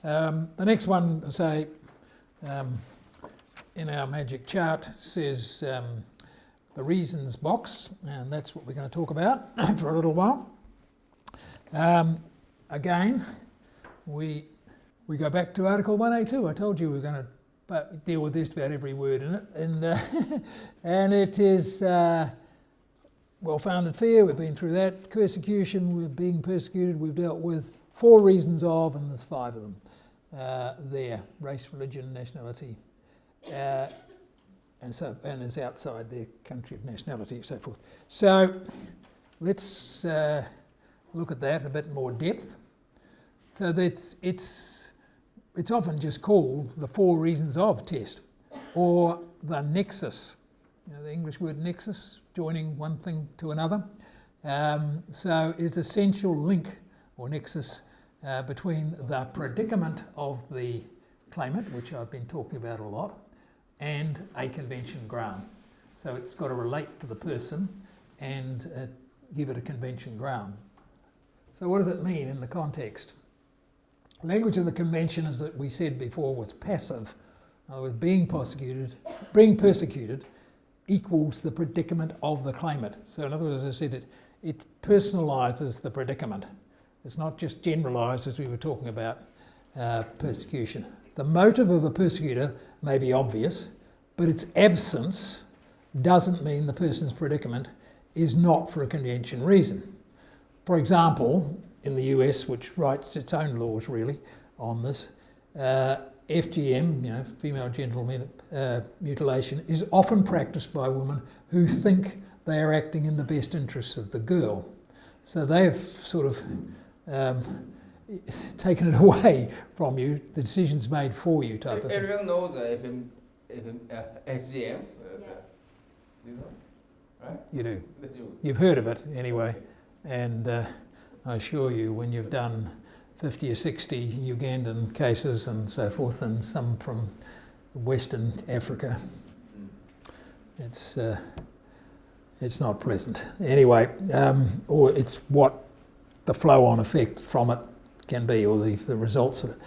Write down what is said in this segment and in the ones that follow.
The next one, say, in our magic chart says the reasons box, and that's what we're going to talk about for a little while. Again, we go back to Article 1A2. I told you we were going to deal with this about every word in it, and it is well-founded fear. We've been through that. Persecution, we're being persecuted. We've dealt with 4 reasons of, and there's 5 of them there: race, religion, nationality, and is outside their country of nationality, and so forth. So let's look at that in a bit more depth. So that's it's often just called the 4 reasons of test, or the nexus. The English word nexus, joining one thing to another. So it's essential link or nexus between the predicament of the claimant, which I've been talking about a lot, and a convention ground. So it's got to relate to the person and give it a convention ground. So what does it mean in the context? Language of the convention, as we said before, was passive. In other words, being persecuted equals the predicament of the claimant. So in other words, as I said, it personalises the predicament. It's not just generalised, as we were talking about persecution. The motive of a persecutor may be obvious, but its absence doesn't mean the person's predicament is not for a convention reason. For example, in the US, which writes its own laws really on this, FGM, female genital mutilation, is often practiced by women who think they are acting in the best interests of the girl. So they have sort of taken it away from you, the decision's made for you type of thing. Everyone knows FGM, you know, right? You do. You've heard of it anyway, and I assure you, when you've done 50 or 60 Ugandan cases and so forth, and some from Western Africa, it's not pleasant. Anyway, or it's what the flow-on effect from it can be, or the results of it.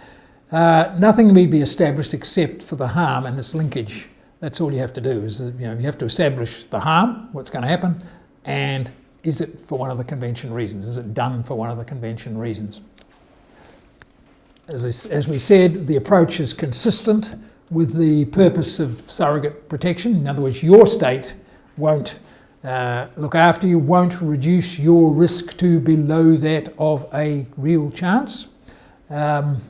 Nothing may be established except for the harm and its linkage. That's all you have to do. Is you have to establish the harm, what's going to happen, and is it for one of the convention reasons? Is it done for one of the convention reasons? As we said, the approach is consistent with the purpose of surrogate protection. In other words, your state won't look after you, won't reduce your risk to below that of a real chance. And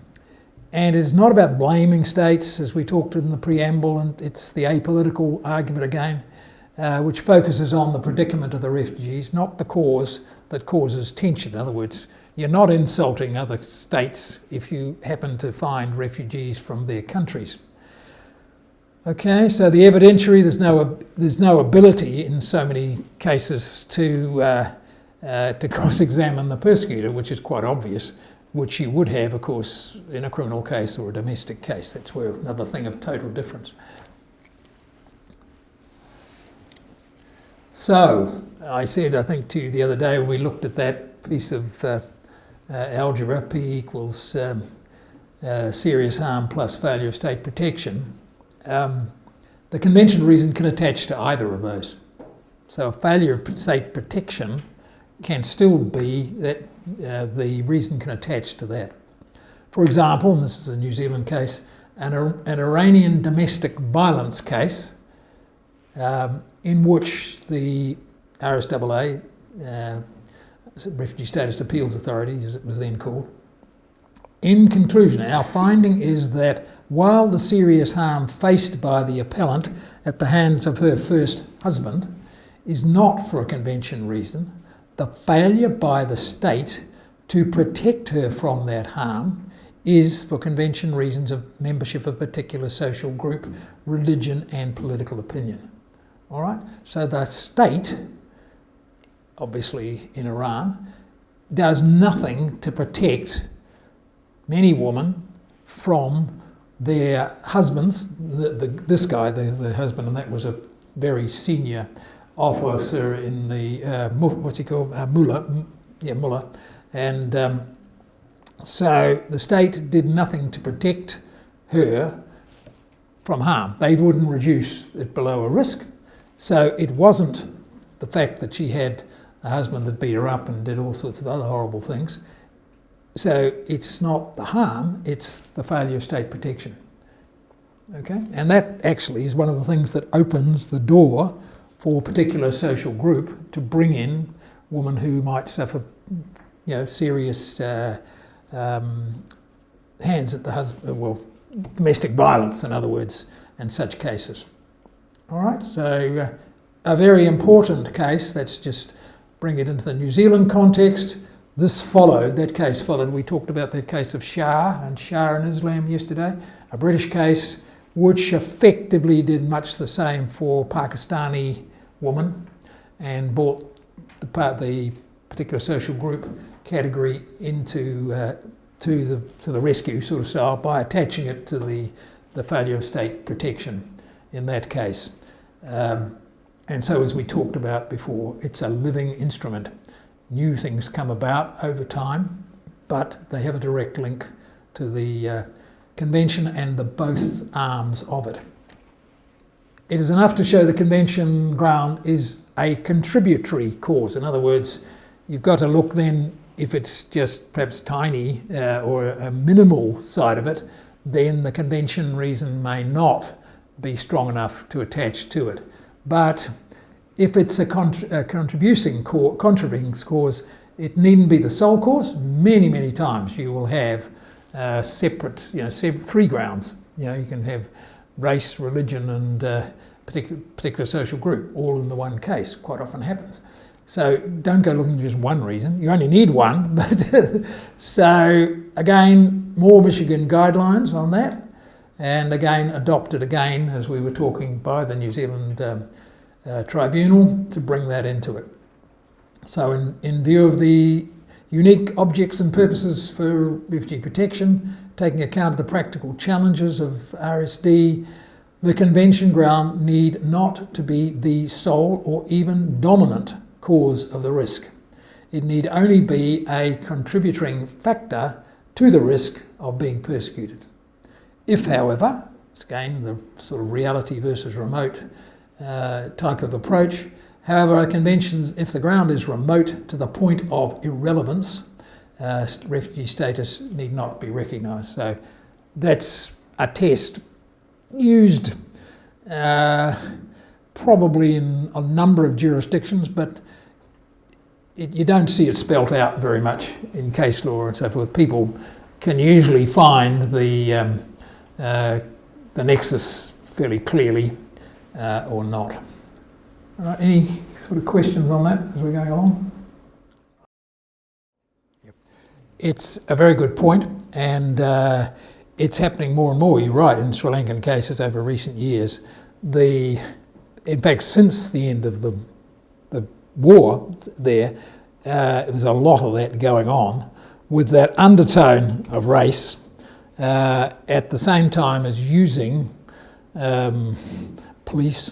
it's not about blaming states, as we talked in the preamble, and it's the apolitical argument again, which focuses on the predicament of the refugees, not the cause that causes tension. In other words, you're not insulting other states if you happen to find refugees from their countries. Okay, so the evidentiary, there's no ability in so many cases to cross-examine the persecutor, which is quite obvious, which you would have, of course, in a criminal case or a domestic case. That's where another thing of total difference. So, I said, I think to you the other day when we looked at that piece of algebra, P equals serious harm plus failure of state protection, the convention reason can attach to either of those. So a failure of state protection can still be that the reason can attach to that. For example, and this is a New Zealand case, an Iranian domestic violence case in which the RSAA, Refugee Status Appeals Authority, as it was then called, in conclusion, our finding is that while the serious harm faced by the appellant at the hands of her first husband is not for a convention reason, the failure by the state to protect her from that harm is for convention reasons of membership of a particular social group, religion and political opinion. All right? So the state, obviously in Iran, does nothing to protect many women from their husbands. This guy, the husband, and that was a very senior officer in the, what's he called? Mullah. Yeah, Mullah. And So the state did nothing to protect her from harm. They wouldn't reduce it below a risk. So it wasn't the fact that she had a husband that beat her up and did all sorts of other horrible things. So it's not the harm, it's the failure of state protection. Okay? And that actually is one of the things that opens the door for a particular social group to bring in women who might suffer, serious hands at the husband, domestic violence, in other words, and such cases. All right, so a very important case. Let's just bring it into the New Zealand context. That case followed. We talked about that case of Shah and Shah in Islam yesterday, a British case which effectively did much the same for Pakistani woman and brought the particular social group category into to the rescue sort of style by attaching it to the failure of state protection in that case. And so, as we talked about before, it's a living instrument. New things come about over time, but they have a direct link to the Convention and the both arms of it. It is enough to show the Convention ground is a contributory cause. In other words, you've got to look then, if it's just perhaps tiny or a minimal side of it, then the Convention reason may not be strong enough to attach to it. But if it's a contributing cause, it needn't be the sole cause. Many, many times you will have separate, three grounds. You can have race, religion, and particular social group all in the one case. Quite often happens. So don't go looking for just one reason. You only need one. But so again, more Michigan guidelines on that, and again adopted again, as we were talking, by the New Zealand Tribunal to bring that into it. So in view of the unique objects and purposes for refugee protection, taking account of the practical challenges of RSD, the Convention ground need not to be the sole or even dominant cause of the risk. It need only be a contributing factor to the risk of being persecuted. If, however, it's again the sort of reality versus remote type of approach, however, a convention, if the ground is remote to the point of irrelevance, refugee status need not be recognised. So that's a test used probably in a number of jurisdictions, but you don't see it spelt out very much in case law and so forth. People can usually find the nexus fairly clearly or not. All right, any sort of questions on that as we're going along? Yep. It's a very good point, and it's happening more and more. You're right, in Sri Lankan cases over recent years. In fact, since the end of the war there, there was a lot of that going on with that undertone of race at the same time as using police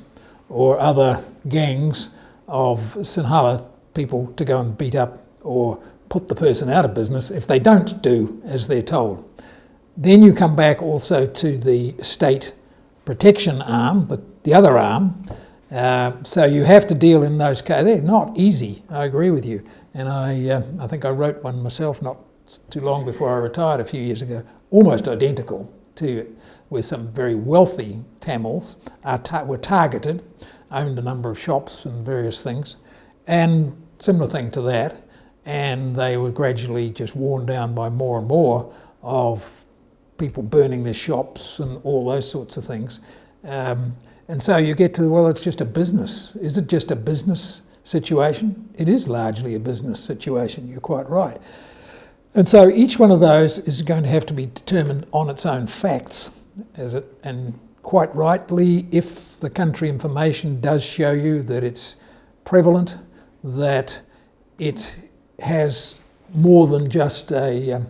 or other gangs of Sinhala people to go and beat up or put the person out of business if they don't do as they're told. Then you come back also to the state protection arm, the other arm. So you have to deal in those cases. They're not easy, I agree with you. And I think I wrote one myself not too long before I retired a few years ago, almost identical to it, where some very wealthy Tamils were targeted, owned a number of shops and various things, and similar thing to that, and they were gradually just worn down by more and more of people burning their shops and all those sorts of things. And so you get to, well, it's just a business. Is it just a business situation? It is largely a business situation, you're quite right. And so each one of those is going to have to be determined on its own facts, and quite rightly, if the country information does show you that it's prevalent, that it has more than just a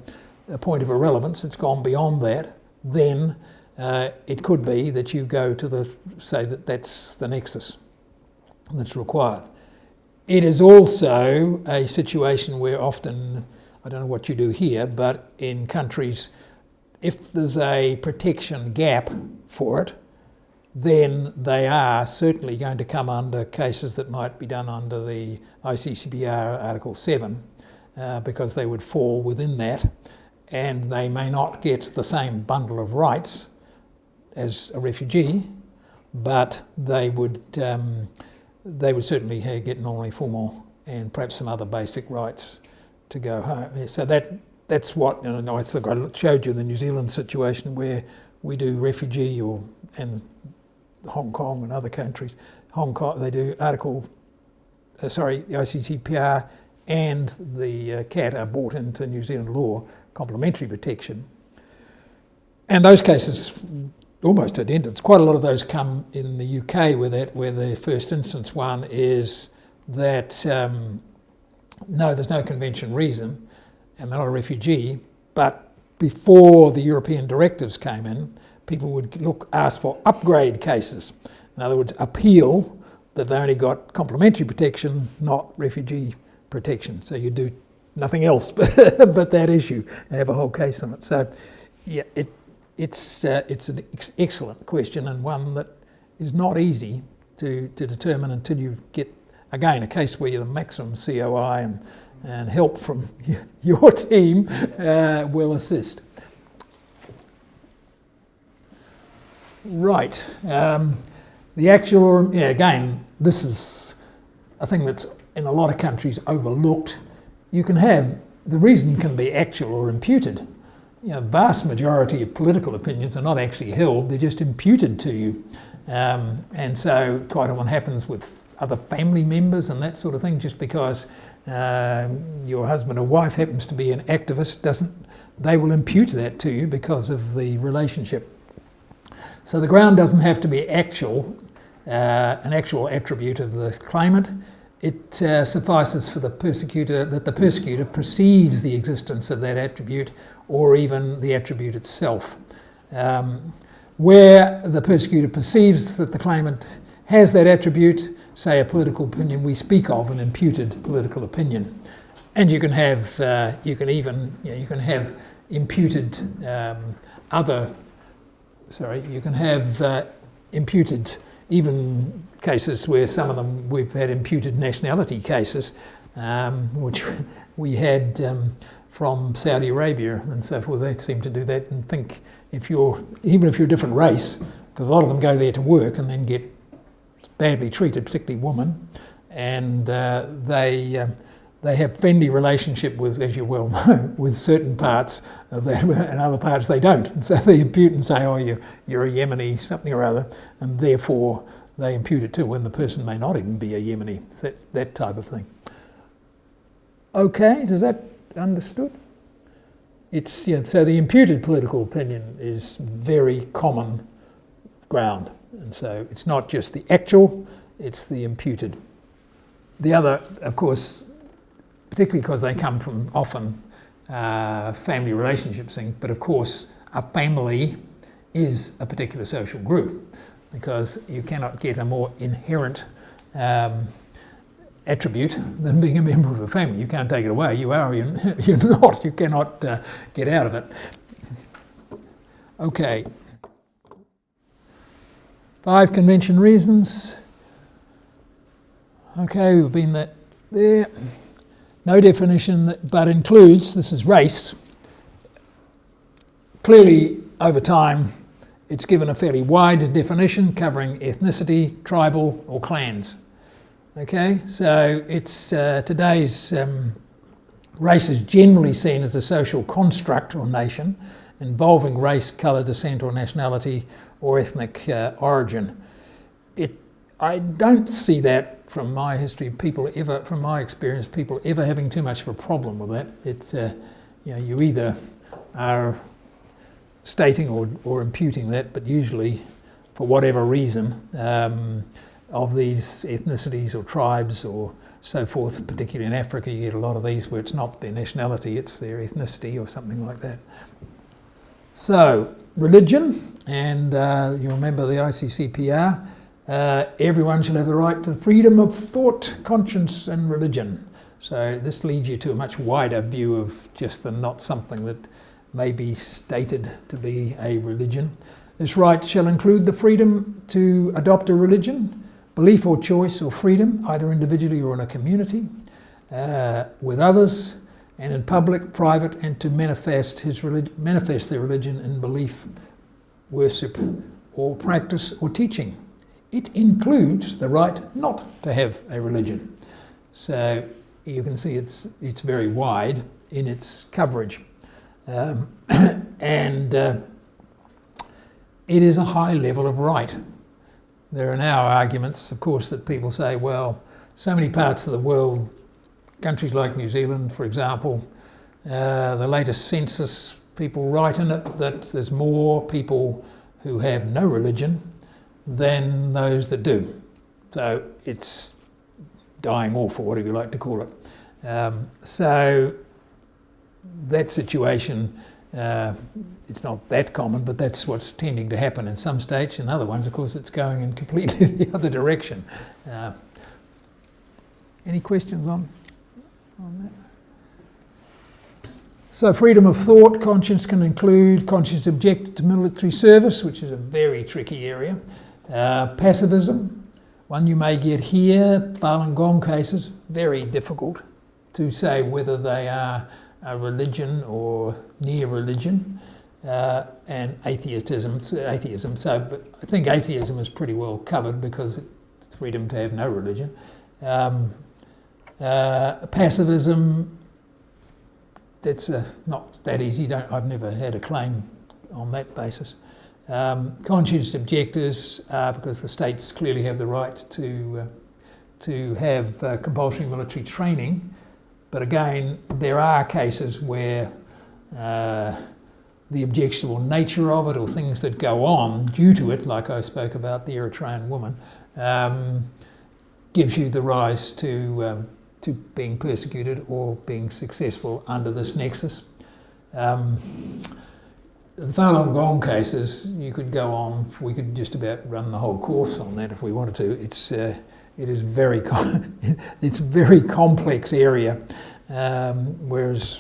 point of irrelevance, it's gone beyond that, then it could be that you go to say that that's the nexus that's required. It is also a situation where often I don't know what you do here, but in countries, if there's a protection gap for it, then they are certainly going to come under cases that might be done under the ICCPR Article 7, because they would fall within that, and they may not get the same bundle of rights as a refugee, but they would certainly get non-reformal and perhaps some other basic rights to go home. So that's what, and I think I showed you the New Zealand situation where we do refugee, and Hong Kong and other countries. Hong Kong, they do the ICCPR and the CAT are brought into New Zealand law, complementary protection. And those cases almost identical. Quite a lot of those come in the UK where the first instance one is that no, there's no convention reason and they're not a refugee, but before the European directives came in, people would ask for upgrade cases. In other words, appeal that they only got complementary protection, not refugee protection. So you do nothing else but that issue and have a whole case on it. So yeah, it's an excellent question and one that is not easy to determine until you get, again, a case where you're the maximum COI and help from your team will assist. Right. The actual, again, this is a thing that's in a lot of countries overlooked. You can have, the reason can be actual or imputed. Vast majority of political opinions are not actually held, they're just imputed to you. And so quite often happens with other family members and that sort of thing, just because your husband or wife happens to be an activist, they will impute that to you because of the relationship. So the ground doesn't have to be an actual attribute of the claimant. It suffices for the persecutor that the persecutor perceives the existence of that attribute or even the attribute itself. Where the persecutor perceives that the claimant has that attribute, say a political opinion, we speak of an imputed political opinion. And you can have, imputed imputed, even cases where some of them, we've had imputed nationality cases, which we had from Saudi Arabia and so forth. They seem to do that and think even if you're a different race, because a lot of them go there to work and then get badly treated, particularly women, and they have friendly relationship with, as you well know, with certain parts of that, and other parts they don't. And so they impute and say, oh, you're a Yemeni something or other, and therefore they impute it too, when the person may not even be a Yemeni, that type of thing. Okay, is that understood? So the imputed political opinion is very common ground. And so it's not just the actual, it's the imputed. The other, of course, particularly because they come from often family relationships things, but of course a family is a particular social group, because you cannot get a more inherent attribute than being a member of a family. You can't take it away. You are, you're not. You cannot get out of it. Okay. 5 convention reasons. Okay, we've been there. No definition, but includes, this is race. Clearly, over time, it's given a fairly wide definition covering ethnicity, tribal, or clans. Okay, so it's today's race is generally seen as a social construct or nation involving race, colour, descent, or nationality, or ethnic origin. I don't see that from my history, from my experience, people ever having too much of a problem with that. You either are stating or imputing that, but usually, for whatever reason, of these ethnicities or tribes or so forth, particularly in Africa, you get a lot of these where it's not their nationality, it's their ethnicity or something like that. So, religion, and you remember the ICCPR, everyone shall have the right to freedom of thought, conscience and religion. So this leads you to a much wider view of just the not something that may be stated to be a religion. This right shall include the freedom to adopt a religion, belief or choice or freedom, either individually or in a community, with others, and in public, private, and to manifest their religion in belief, worship, or practice or teaching. It includes the right not to have a religion. So you can see it's very wide in its coverage. And it is a high level of right. There are now arguments, of course, that people say, well, so many parts of the world, countries like New Zealand, for example, the latest census, people write in it that there's more people who have no religion than those that do. So it's dying off, or whatever you like to call it. So that situation, it's not that common, but that's what's tending to happen in some states. In other ones, of course, it's going in completely the other direction. Any questions on that? So freedom of thought, conscience can include conscience objected to military service, which is a very tricky area. Pacifism, one you may get here. Falun Gong cases, very difficult to say whether they are a religion or near religion. And atheism. So but I think atheism is pretty well covered because it's freedom to have no religion. Pacifism, that's not that easy. I've never had a claim on that basis. Conscience objectors, because the states clearly have the right to have compulsory military training. But again, there are cases where the objectionable nature of it, or things that go on due to it, like I spoke about the Eritrean woman, gives you the rise to being persecuted or being successful under this nexus. The Falun Gong cases, you could go on. We could just about run the whole course on that if we wanted to. It is very it's a very complex area, whereas,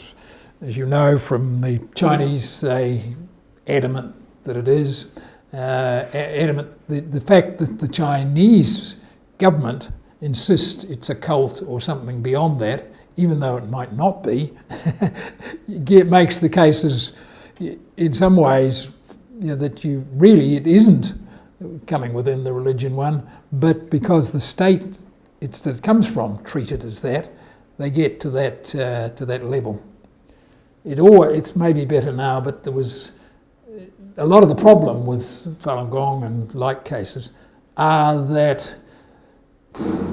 as you know from the Chinese, they adamant that it is adamant. The fact that the Chinese government insists it's a cult or something beyond that, even though it might not be, it makes the cases in some ways that it isn't coming within the religion one, but because the state that it comes from treat it as that, they get to that level. It's maybe better now, but there was a lot of the problem with Falun Gong and like cases are that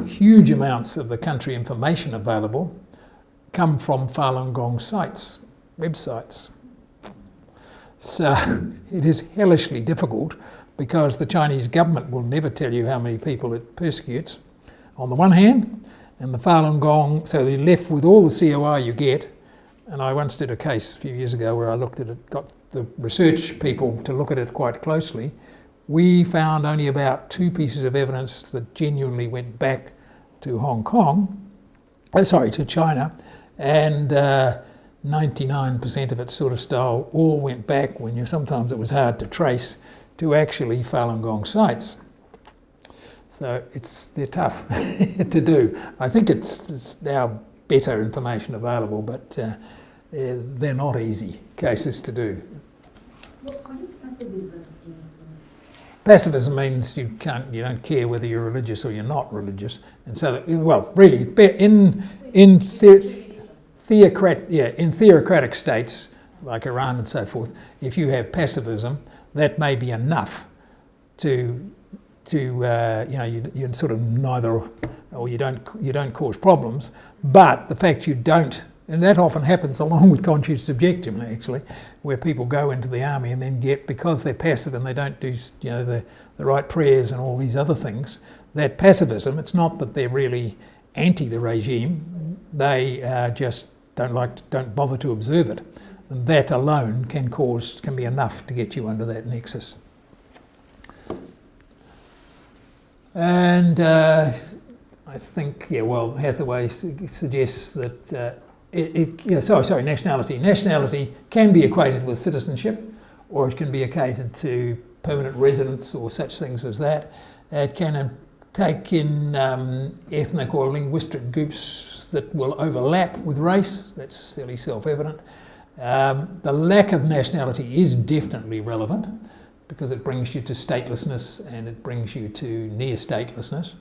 huge amounts of the country information available come from Falun Gong sites, websites. So it is hellishly difficult because the Chinese government will never tell you how many people it persecutes, on the one hand, and the Falun Gong, so they're left with all the COI you get. And I once did a case a few years ago where I looked at it, got the research people to look at it quite closely. We found only about 2 pieces of evidence that genuinely went back to to China, and 99% of its sort of style all went back, sometimes it was hard to trace, to actually Falun Gong sites. So they're tough to do. I think it's now better information available, but they're not easy cases to do. What is pacifism in this? Pacifism means you don't care whether you're religious or you're not religious, and so really in theocratic states like Iran and so forth, if you have pacifism, that may be enough to you're sort of neither, or you don't cause problems. But the fact you don't, and that often happens along with conscience objective actually, where people go into the army and then because they're passive and they don't do the right prayers and all these other things, that pacifism, it's not that they're really anti the regime, they just don't bother to observe it, and that alone can be enough to get you under that nexus. And I think, yeah, well, Hathaway suggests that nationality. Nationality can be equated with citizenship, or it can be equated to permanent residence or such things as that. It can take in ethnic or linguistic groups that will overlap with race. That's fairly self-evident. The lack of nationality is definitely relevant because it brings you to statelessness and it brings you to near statelessness.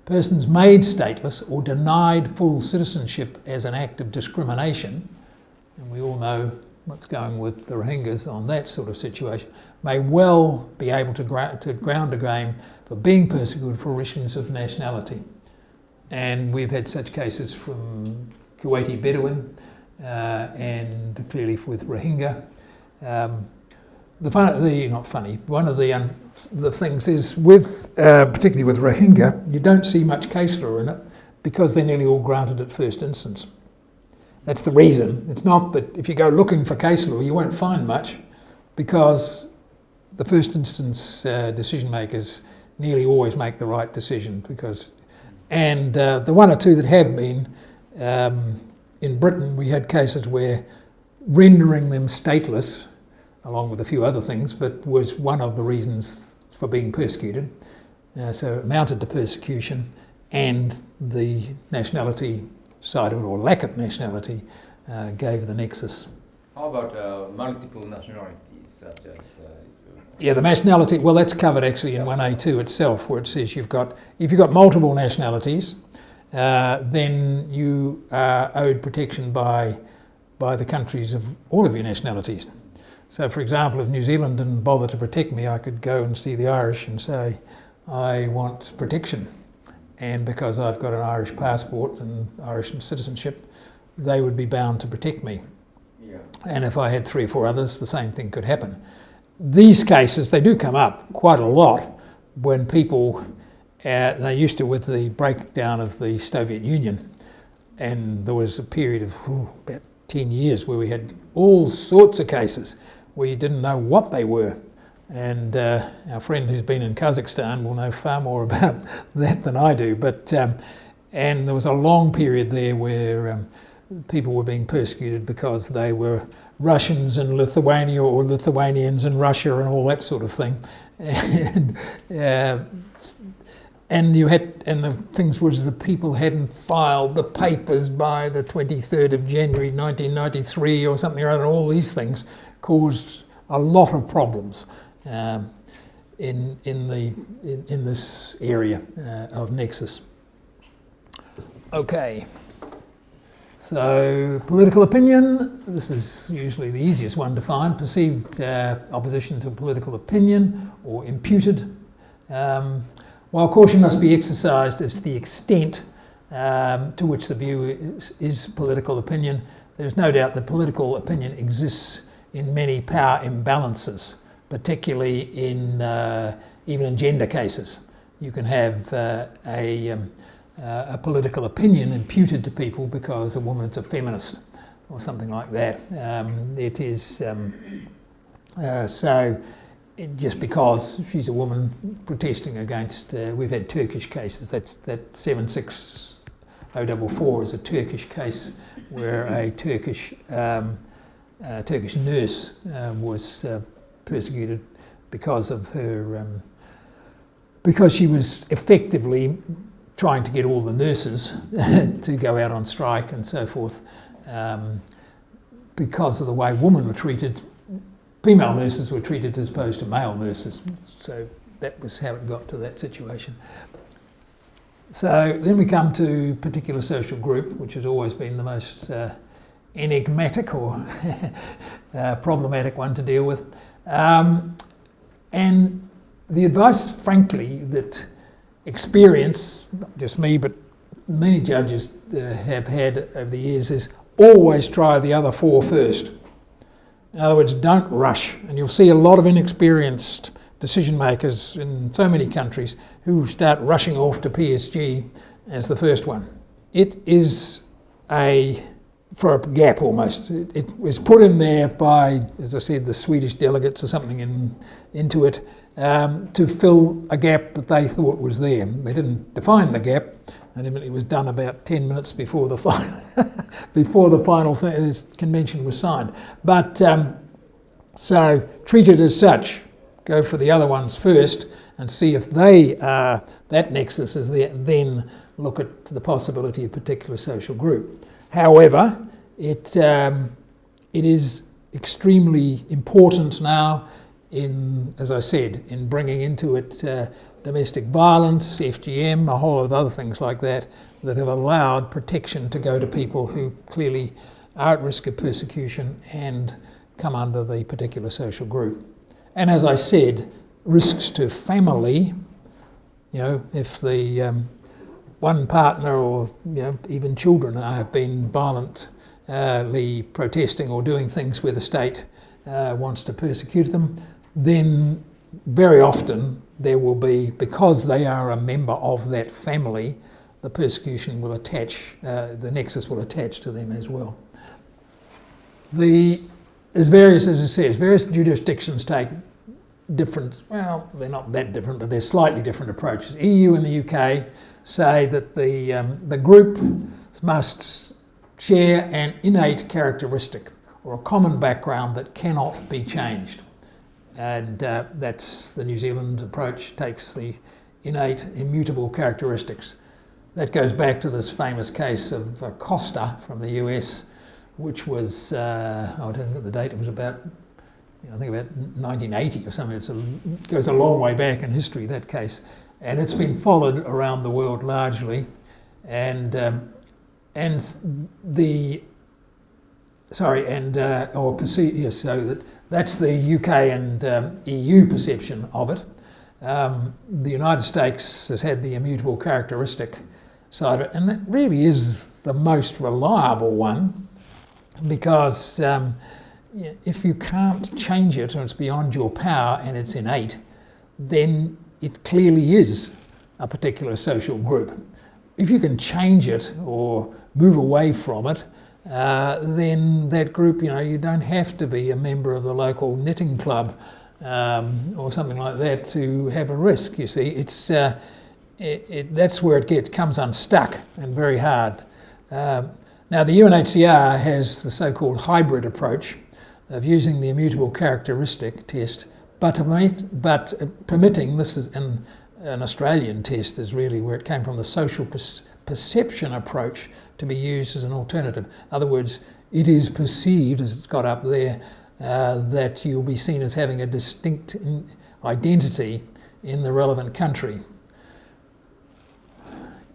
Persons made stateless or denied full citizenship as an act of discrimination, and we all know what's going with the Rohingyas on that sort of situation, may well be able to ground a game for being persecuted for reasons of nationality. And we've had such cases from Kuwaiti Bedouin and clearly with Rohingya. One of the things is with, particularly with Rohingya, you don't see much case law in it because they're nearly all granted at first instance. That's the reason. It's not that if you go looking for case law, you won't find much because the first instance decision makers nearly always make the right decision and the one or two that have been, in Britain we had cases where rendering them stateless, along with a few other things, but was one of the reasons for being persecuted. So it amounted to persecution, and the nationality side of it, or lack of nationality, gave the nexus. How about multiple nationalities, such as... Yeah, the nationality, well, that's covered actually in 1A2 itself, where it says if you've got multiple nationalities, then you are owed protection by the countries of all of your nationalities. So, for example, if New Zealand didn't bother to protect me, I could go and see the Irish and say, I want protection. And because I've got an Irish passport and Irish citizenship, they would be bound to protect me. Yeah. And if I had 3 or 4 others, the same thing could happen. These cases, they do come up quite a lot when people, they used to with the breakdown of the Soviet Union, and there was a period of about 10 years where we had all sorts of cases where you didn't know what they were. And our friend who's been in Kazakhstan will know far more about that than I do. But and there was a long period there where people were being persecuted because they were Russians in Lithuania or Lithuanians in Russia and all that sort of thing. And the things was the people hadn't filed the papers by the 23rd of January 1993 or something or other. All these things caused a lot of problems in this area of nexus. Okay. So, political opinion, this is usually the easiest one to find, perceived opposition to political opinion or imputed. While caution must be exercised as to the extent to which the view is political opinion, there's no doubt that political opinion exists in many power imbalances, particularly in even in gender cases. You can have a political opinion imputed to people because a woman's a feminist or something like that. It is just because she's a woman protesting against, we've had Turkish cases, that 76044 is a Turkish case where a Turkish nurse was persecuted because of her, because she was effectively trying to get all the nurses to go out on strike and so forth, because of the way women were treated. Female nurses were treated as opposed to male nurses, so that was how it got to that situation. So then we come to particular social group, which has always been the most enigmatic or problematic one to deal with. And the advice, frankly, that experience, not just me, but many judges have had over the years is always try the other 4 first. In other words, don't rush. And you'll see a lot of inexperienced decision makers in so many countries who start rushing off to PSG as the first one. It is for a gap almost. It was put in there by, as I said, the Swedish delegates or something into it to fill a gap that they thought was there. They didn't define the gap, and it was done about 10 minutes before the final convention was signed. But so treat it as such. Go for the other ones first and see if they are, that nexus is there, and then look at the possibility of a particular social group. However, it is extremely important now in, as I said, in bringing into it domestic violence, FGM, a whole lot of other things like that, that have allowed protection to go to people who clearly are at risk of persecution and come under the particular social group. And as I said, risks to family, you know, if the one partner or, you know, even children have been violently protesting or doing things where the state wants to persecute them, then very often there will be, because they are a member of that family, the persecution will attach, the nexus will attach to them as well. There's various, as it says, various jurisdictions take different, well, they're not that different, but they're slightly different approaches. EU and the UK say that the group must share an innate characteristic or a common background that cannot be changed. And that's the New Zealand approach, takes the innate, immutable characteristics. That goes back to this famous case of Costa from the US, which was, I don't know the date, it was about, I think about 1980 or something. It goes a long way back in history, that case. And it's been followed around the world largely. Or perceived, yes, so that's the UK and EU perception of it. The United States has had the immutable characteristic side of it, and that really is the most reliable one, because if you can't change it or it's beyond your power and it's innate, then it clearly is a particular social group. If you can change it or move away from it, then that group, you know, you don't have to be a member of the local knitting club or something like that to have a risk. You see, it's that's where it comes unstuck and very hard. Now the UNHCR has the so-called hybrid approach of using the immutable characteristic test, but permitting, this is an Australian test is really where it came from, the social perception approach to be used as an alternative. In other words, it is perceived, as it's got up there, that you'll be seen as having a distinct identity in the relevant country.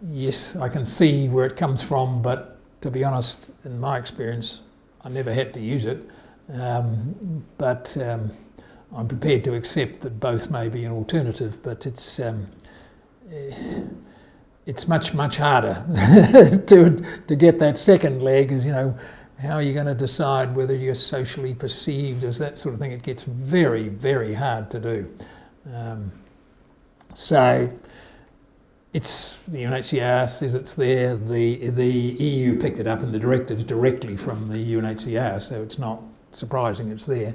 Yes, I can see where it comes from, but to be honest, in my experience, I never had to use it. But I'm prepared to accept that both may be an alternative, but it's much harder to get that second leg, as you know, how are you going to decide whether you're socially perceived as that sort of thing? It gets very, very hard to do. So it's the UNHCR says it's there, the EU picked it up in the directives directly from the UNHCR, so it's not surprising it's there.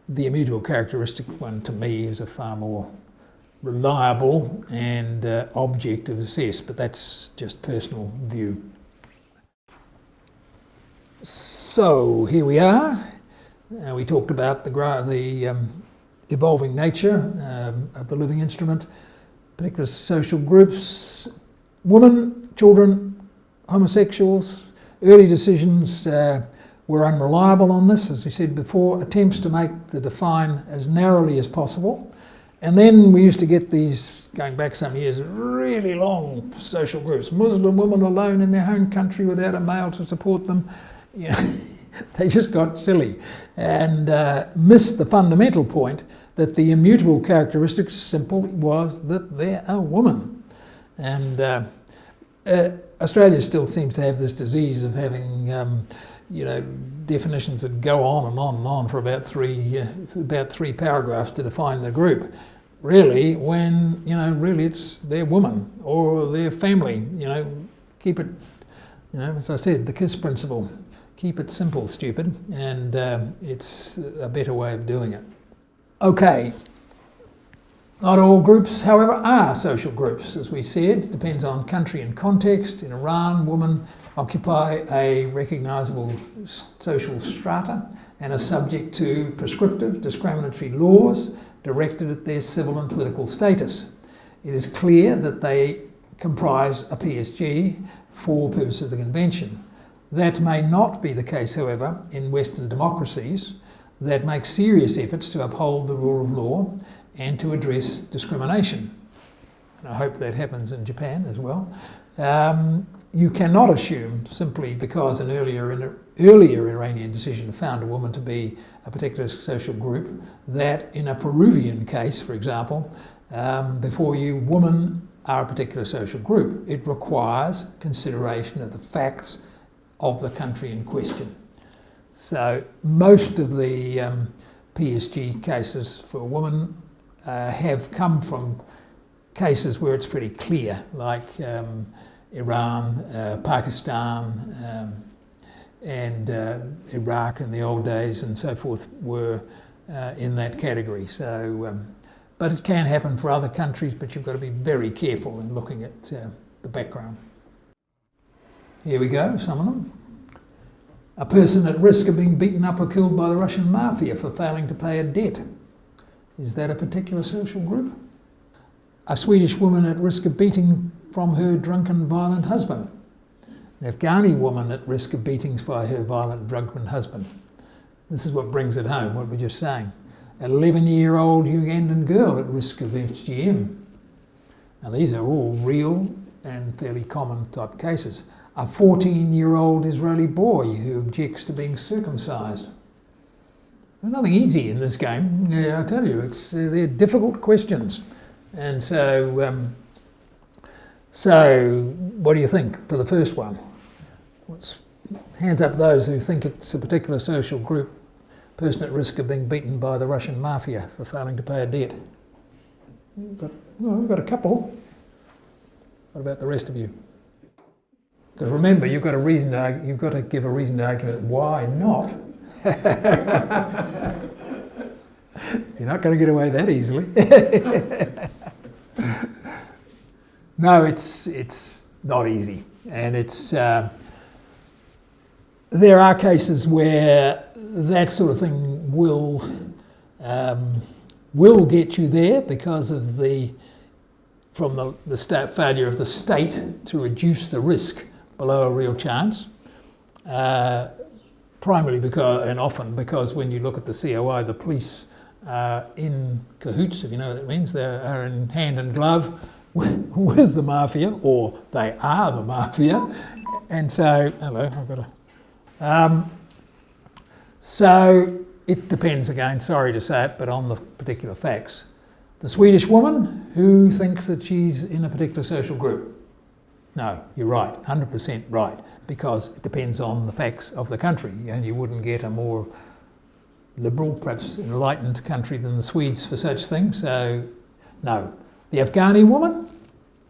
The immutable characteristic one to me is a far more reliable and objective assess, but that's just personal view. So here we are. We talked about the evolving nature of the living instrument, particular social groups, women, children, homosexuals. Early decisions were unreliable on this, as we said before, attempts to make the define as narrowly as possible. And then we used to get these, going back some years, really long social groups. Muslim women alone in their own country without a male to support them. You know, they just got silly and missed the fundamental point that the immutable characteristic simply was that they're a woman. And Australia still seems to have this disease of having definitions that go on and on and on for about three paragraphs to define the group. Really, when really it's their woman or their family. Keep it. As I said, the KISS principle: keep it simple, stupid, and it's a better way of doing it. Okay. Not all groups, however, are social groups. As we said, it depends on country and context. In Iran, women occupy a recognisable social strata and are subject to prescriptive, discriminatory laws directed at their civil and political status. It is clear that they comprise a PSG for purposes of the Convention. That may not be the case, however, in Western democracies that make serious efforts to uphold the rule of law and to address discrimination. And I hope that happens in Japan as well. You cannot assume, simply because an earlier Iranian decision found a woman to be a particular social group, that in a Peruvian case, for example, before you, women are a particular social group. It requires consideration of the facts of the country in question. So most of the PSG cases for women have come from cases where it's pretty clear, like Iran, Pakistan, and Iraq in the old days and so forth were in that category. So, but it can happen for other countries, but you've got to be very careful in looking at the background. Here we go, some of them. A person at risk of being beaten up or killed by the Russian mafia for failing to pay a debt. Is that a particular social group? A Swedish woman at risk of beating from her drunken, violent husband. An Afghani woman at risk of beatings by her violent, drunken husband. This is what brings it home, what we're just saying. An 11-year-old Ugandan girl at risk of FGM. Now these are all real and fairly common type cases. A 14-year-old Israeli boy who objects to being circumcised. There's nothing easy in this game, I tell you. They're difficult questions. And so what do you think for the first one? Hands up those who think it's a particular social group, person at risk of being beaten by the Russian mafia for failing to pay a debt. We've got a couple. What about the rest of you? Because remember, you've got to give a reasoned argument why not. You're not going to get away that easily. No, it's not easy, and it's there are cases where that sort of thing will get you there because of from the failure of the state to reduce the risk below a real chance, primarily because, and often because when you look at the COI, the police are in cahoots, if you know what that means. They are in hand and glove with the mafia, or they are the mafia. And so, hello, I've got a... so it depends again, sorry to say it, but on the particular facts. The Swedish woman who thinks that she's in a particular social group. No, you're right, 100% right, because it depends on the facts of the country, and you wouldn't get a more liberal, perhaps enlightened country than the Swedes for such things, so no. The Afghani woman,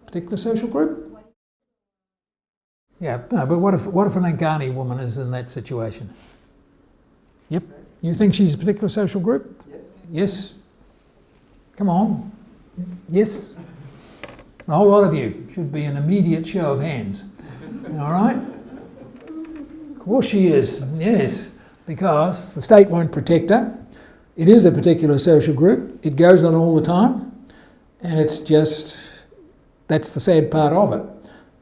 particular social group? Yeah, no, but what if an Afghani woman is in that situation? Yep. You think she's a particular social group? Yes. Yes? Come on. Yes? A whole lot of you. Should be an immediate show of hands. All right? Of course she is, yes, because the state won't protect her. It is a particular social group. It goes on all the time. And it's just, that's the sad part of it.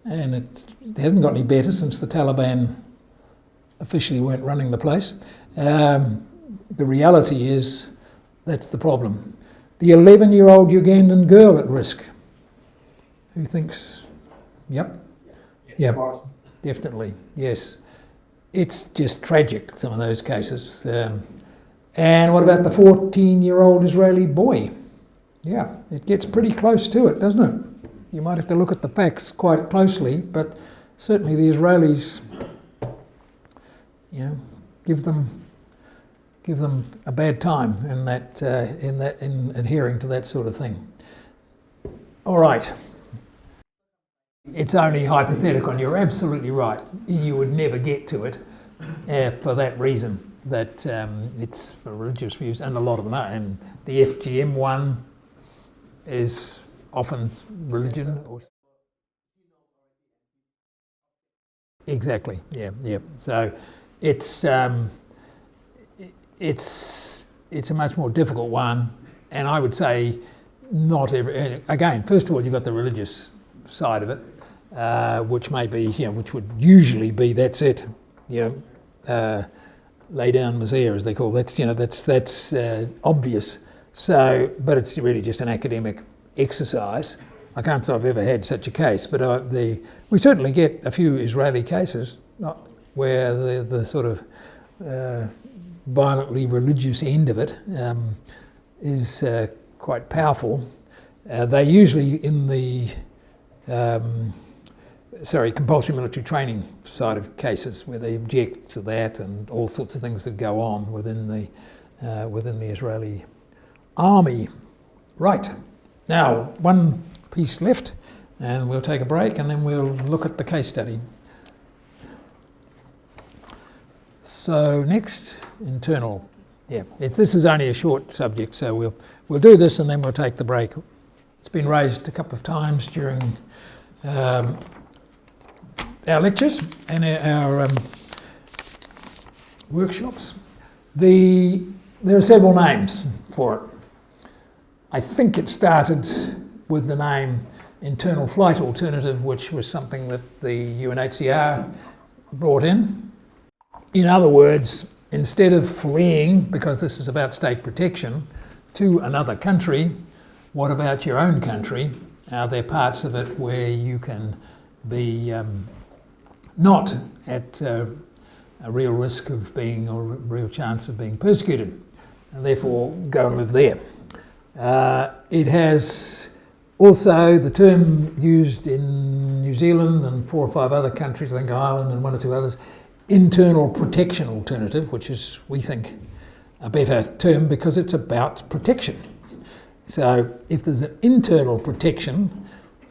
And it hasn't got any better since the Taliban officially weren't running the place. The reality is that's the problem. The 11-year-old Ugandan girl at risk. Who thinks, yep, definitely, yes. It's just tragic, some of those cases. And what about the 14-year-old Israeli boy? Yeah, it gets pretty close to it, doesn't it? You might have to look at the facts quite closely, but certainly the Israelis, give them a bad time in adhering to that sort of thing. All right. It's only hypothetical, and you're absolutely right. You would never get to it for that reason, that it's for religious views, and a lot of them are. And the FGM one, is often religion. Exactly. Yeah. So it's a much more difficult one, and I would say not every. Again, first of all, you've got the religious side of it, which may be, which would usually be that's it, lay down misere, as they call it. That's obvious. So, but it's really just an academic exercise. I can't say I've ever had such a case, but we certainly get a few Israeli cases where the sort of violently religious end of it is quite powerful. They're usually in the compulsory military training side of cases where they object to that and all sorts of things that go on within the Israeli army. Right, now one piece left, and we'll take a break and then we'll look at the case study. So next, internal. This is only a short subject, so we'll do this and then we'll take the break. It's been raised a couple of times during our lectures and our workshops. There are several names for it. I think it started with the name Internal Flight Alternative, which was something that the UNHCR brought in. In other words, instead of fleeing, because this is about state protection, to another country, what about your own country? Are there parts of it where you can be not at a real risk of being, or a real chance of being persecuted, and therefore go and live there? It has also the term used in New Zealand and 4 or 5 other countries, I think Ireland and 1 or 2 others, internal protection alternative, which is, we think, a better term because it's about protection. So if there's an internal protection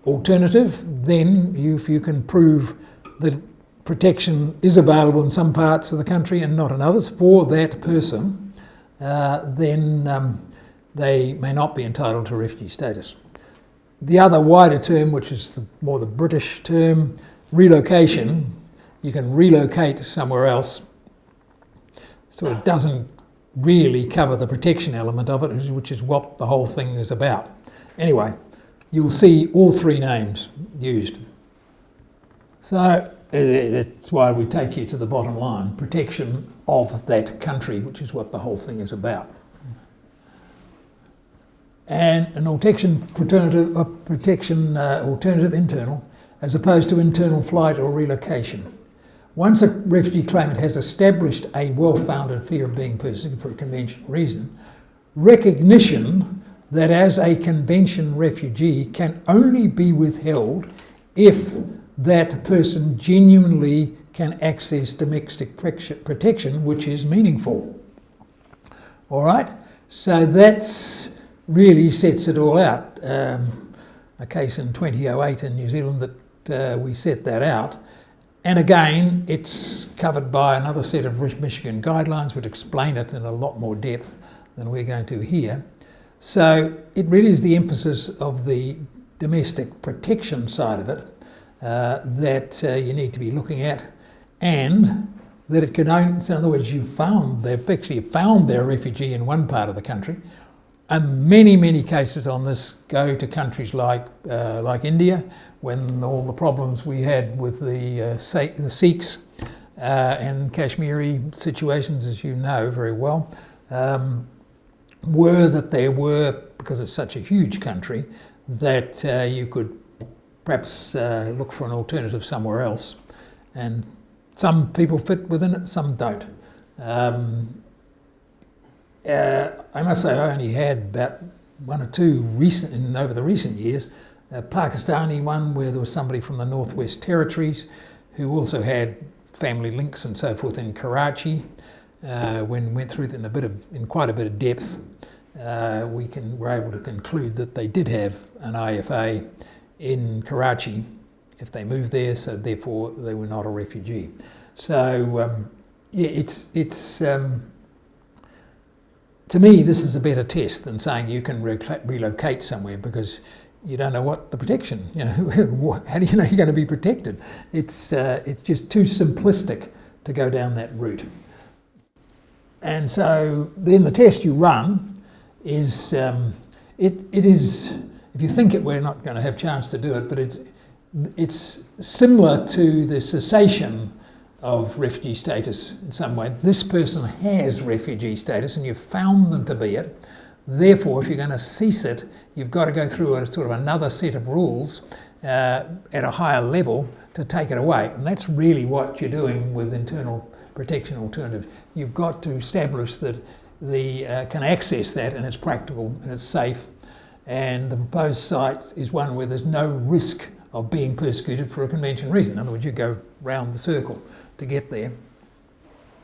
alternative, then if you can prove that protection is available in some parts of the country and not in others for that person, then they may not be entitled to refugee status. The other wider term, which is more the British term, relocation, you can relocate somewhere else, sort of doesn't really cover the protection element of it, which is what the whole thing is about. Anyway, you'll see all 3 names used. So that's why we take you to the bottom line, protection of that country, which is what the whole thing is about. And an alternative internal, as opposed to internal flight or relocation. Once a refugee claimant has established a well-founded fear of being persecuted for a conventional reason, recognition that as a convention refugee can only be withheld if that person genuinely can access domestic protection, which is meaningful. All right, so that's really sets it all out. A case in 2008 in New Zealand that we set that out. And again, it's covered by another set of Michigan guidelines which explain it in a lot more depth than we're going to here. So it really is the emphasis of the domestic protection side of it that you need to be looking at, and that it can only, in other words, they've actually found their refugee in one part of the country, and many cases on this go to countries like India, when all the problems we had with the Sikhs and Kashmiri situations, as you know very well, were that there were, because it's such a huge country, that you could perhaps look for an alternative somewhere else. And some people fit within it, some don't. I must say I only had about 1 or 2 over the recent years, a Pakistani one where there was somebody from the Northwest Territories who also had family links and so forth in Karachi. When we went through it in quite a bit of depth, we were able to conclude that they did have an IFA in Karachi if they moved there, so therefore they were not a refugee. So it's to me, this is a better test than saying you can relocate somewhere, because you don't know what the protection, how do you know you're going to be protected? It's just too simplistic to go down that route. And so then the test you run is, it is, if you think we're not going to have a chance to do it, but it's similar to the cessation of refugee status in some way. This person has refugee status and you've found them to be it. Therefore, if you're going to cease it, you've got to go through a sort of another set of rules at a higher level to take it away. And that's really what you're doing with internal protection alternatives. You've got to establish that can access that and it's practical and it's safe. And the proposed site is one where there's no risk of being persecuted for a convention reason. In other words, you go round the circle to get there.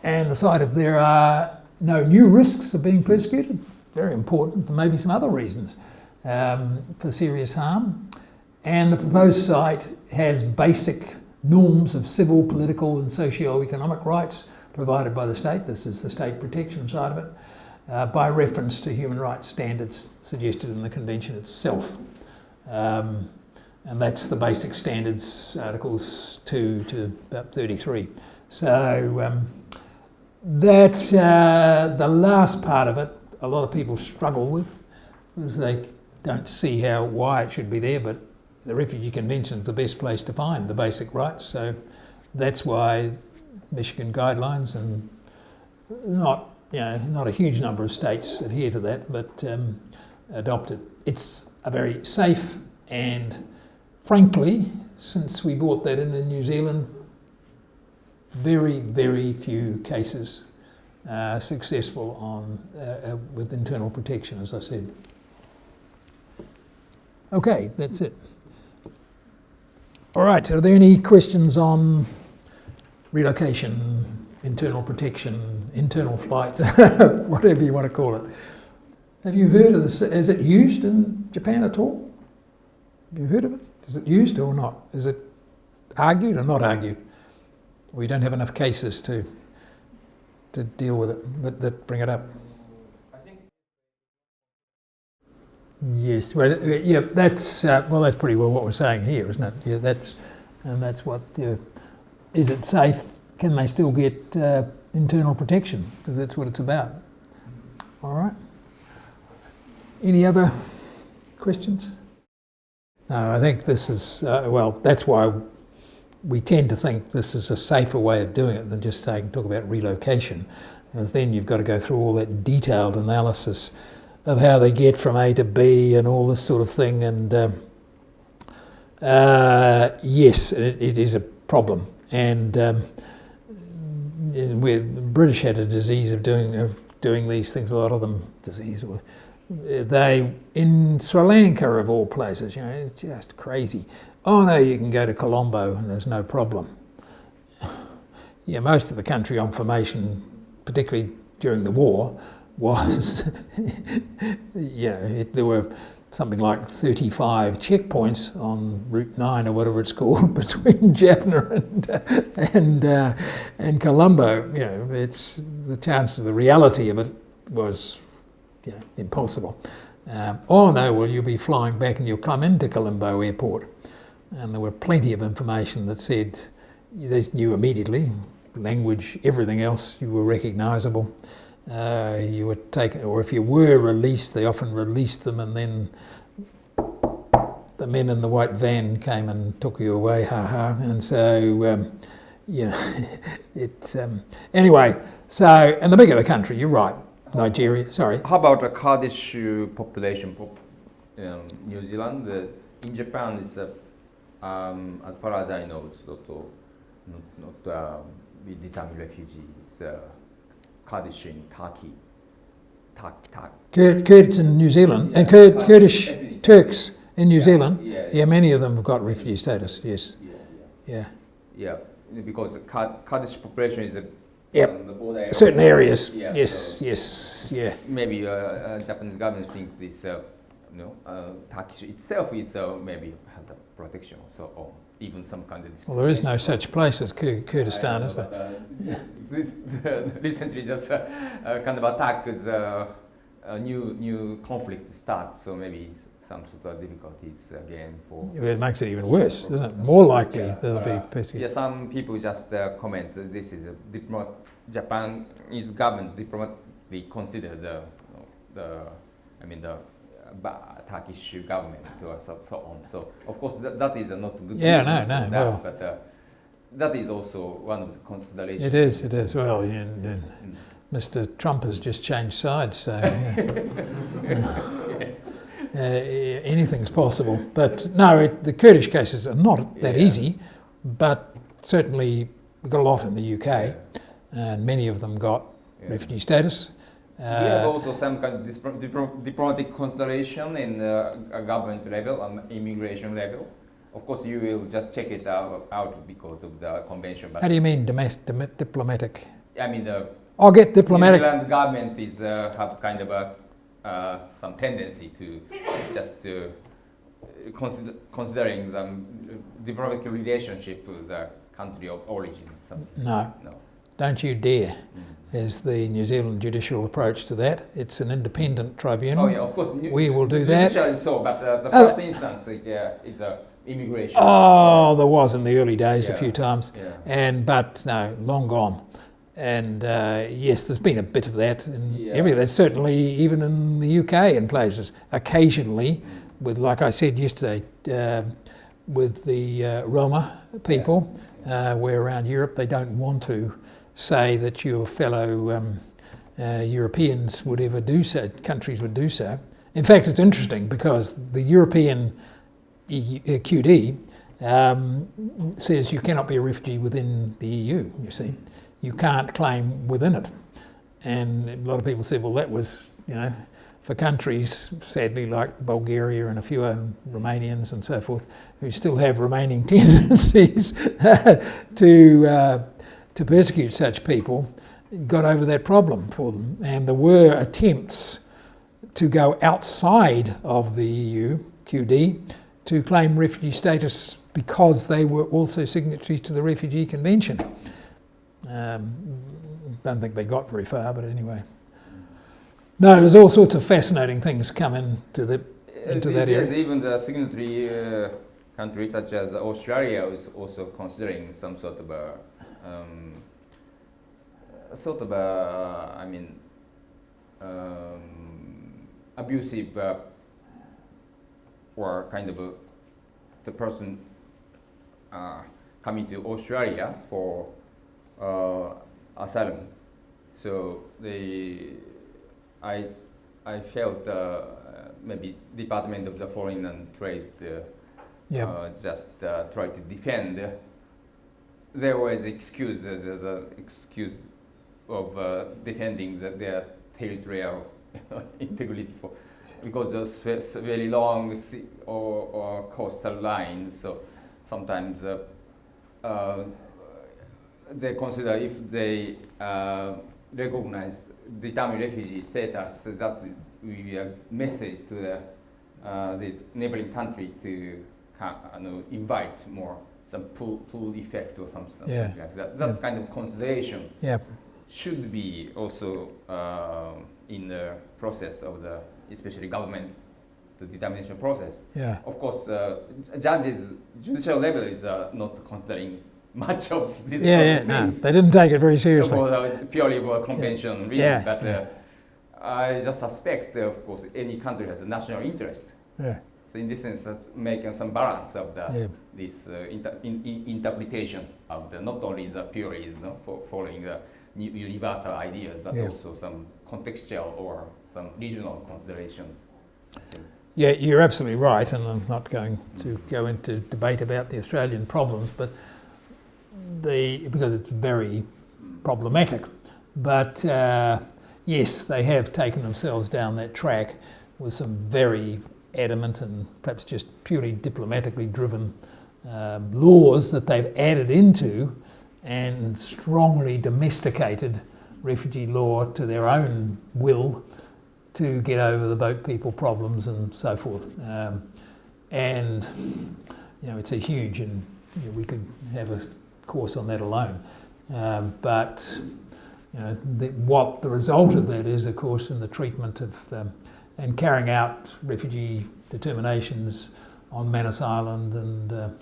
And the site if there are no new risks of being persecuted, very important, there may be some other reasons for serious harm. And the proposed site has basic norms of civil, political and socio-economic rights provided by the state. This is the state protection side of it, by reference to human rights standards suggested in the convention itself. And that's the basic standards, Articles 2 to about 33. So that's the last part of it, a lot of people struggle with, because they don't see why it should be there, but the Refugee Convention is the best place to find the basic rights. So that's why Michigan guidelines, and not a huge number of states adhere to that, but adopt it. It's a very safe, and frankly, since we brought that in New Zealand, very, very few cases successful with internal protection, as I said. Okay, that's it. All right, are there any questions on relocation, internal protection, internal flight, whatever you want to call it? Have you heard of this? Is it used in Japan at all? Have you heard of it? Is it used or not? Is it argued or not argued? We don't have enough cases to deal with it that bring it up. I think. Yes, well, yeah, that's pretty well what we're saying here, isn't it? Yeah, that's what. Is it safe? Can they still get internal protection? Because that's what it's about. All right. Any other questions? No, I think this is that's why we tend to think this is a safer way of doing it than just talk about relocation, because then you've got to go through all that detailed analysis of how they get from A to B and all this sort of thing. And yes, it is a problem. And the British had a disease of doing these things. A lot of them They in Sri Lanka of all places, it's just crazy. Oh no, you can go to Colombo and there's no problem. Yeah, most of the country on formation, particularly during the war, was there were something like 35 checkpoints on Route 9 or whatever it's called between Jaffna and Colombo. It's the chance of the reality of it was impossible. You'll be flying back and you'll come into Colombo Airport. And there were plenty of information that said they knew immediately, language, everything else, you were recognisable. You were taken, or if you were released, they often released them, and then the men in the white van came and took you away, And so, anyway, so, and the bigger the country, you're right, Nigeria, sorry. How about the Kurdish population in New Zealand? In Japan, it's as far as I know, it's not we determine refugees. Kurdish in Turkey. Kurds in New Zealand, and Kurdish Turks in New Zealand. Yeah, many of them have got refugee status. Yes. Yeah, because the Kurdish population is on the border area. Certain areas. Yeah, yes. Maybe Japanese government thinks this. Turkish itself is maybe has a protection, or even some kind of. Well, there is no such place as Kurdistan, is there? Recently, just kind of attack a new conflict starts, so maybe some sort of difficulties again for. It makes it even worse, doesn't it? More likely Yeah, they'll be persecuted. Yeah, some people just comment this is a Japanese government diplomatically consider the Turkish government or so on. So of course that is not good. Yeah, reason no, for that, well. but that is also one of the considerations. It is. Well, Mr. Trump has just changed sides, so anything's possible. But no, the Kurdish cases are not that easy, but certainly we got a lot in the UK, and many of them got refugee status. We have also some kind of diplomatic consideration in a government level, immigration level. Of course, you will just check it out because of the convention. But how do you mean diplomatic? I mean, I'll get diplomatic. New Zealand government is have kind of some tendency to just considering the diplomatic relationship with the country of origin. Something. No, don't you dare. Is the New Zealand judicial approach to that. It's an independent tribunal. Oh yeah, of course. We will do that. Judicial is so, but the first instance is immigration. Oh, there was in the early days a few times, Yeah. but no, long gone. And yes, there's been a bit of that in everywhere. Certainly, even in the UK in places, occasionally, with like I said yesterday, with the Roma people, where around Europe they don't want to say that your fellow Europeans would ever do so, countries would do so. In fact, it's interesting because the European QD says you cannot be a refugee within the EU, you see. You can't claim within it. And a lot of people said, well, that was, for countries, sadly, like Bulgaria and a few Romanians and so forth, who still have remaining tendencies to persecute such people, got over that problem for them. And there were attempts to go outside of the EU, QD, to claim refugee status because they were also signatories to the Refugee Convention. Don't think they got very far, but anyway. No, there's all sorts of fascinating things come into that area. Even the signatory countries such as Australia is also considering some sort of abusive or kind of the person coming to Australia for asylum. So I felt maybe Department of the Foreign and Trade just try to defend. There was excuse of defending their territorial integrity because of very long sea or coastal lines. So sometimes they consider if they recognize determined refugee status, that will be a message to this neighboring country to invite more some pull effect or something like that. That's kind of consideration. Should be also in the process of the, especially government, the determination process. Of course, judicial level is not considering much of this. No, they didn't take it very seriously. Purely for a convention reason, but I just suspect, of course, any country has a national interest. So in this sense, making some balance of this interpretation of not only the purely following the universal ideas, but also some contextual or some regional considerations. Yeah, you're absolutely right, and I'm not going to go into debate about the Australian problems, but because it's very problematic. But yes, they have taken themselves down that track with some very adamant and perhaps just purely diplomatically driven laws that they've added into and strongly domesticated refugee law to their own will to get over the boat people problems and so forth. And it's a huge, and we could have a course on that alone. But what the result of that is, of course, in the treatment of and carrying out refugee determinations on Manus Island and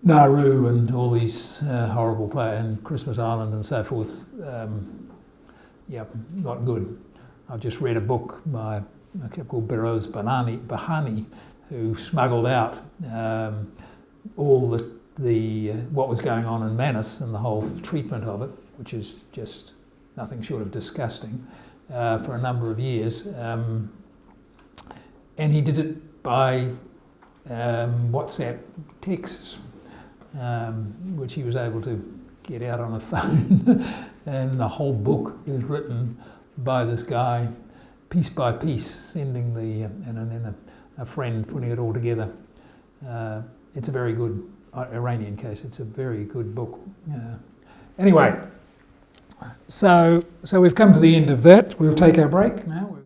Nauru and all these horrible places, and Christmas Island and so forth. Not good. I've just read a book by a chap called Biroz Bahani, who smuggled out all the what was going on in Manus and the whole treatment of it, which is just nothing short of disgusting, for a number of years. And he did it by WhatsApp texts, which he was able to get out on a phone. And the whole book is written by this guy, piece by piece, sending and then a friend putting it all together. It's a very good, Iranian case, it's a very good book. Anyway, so we've come to the end of that. We'll take our break now.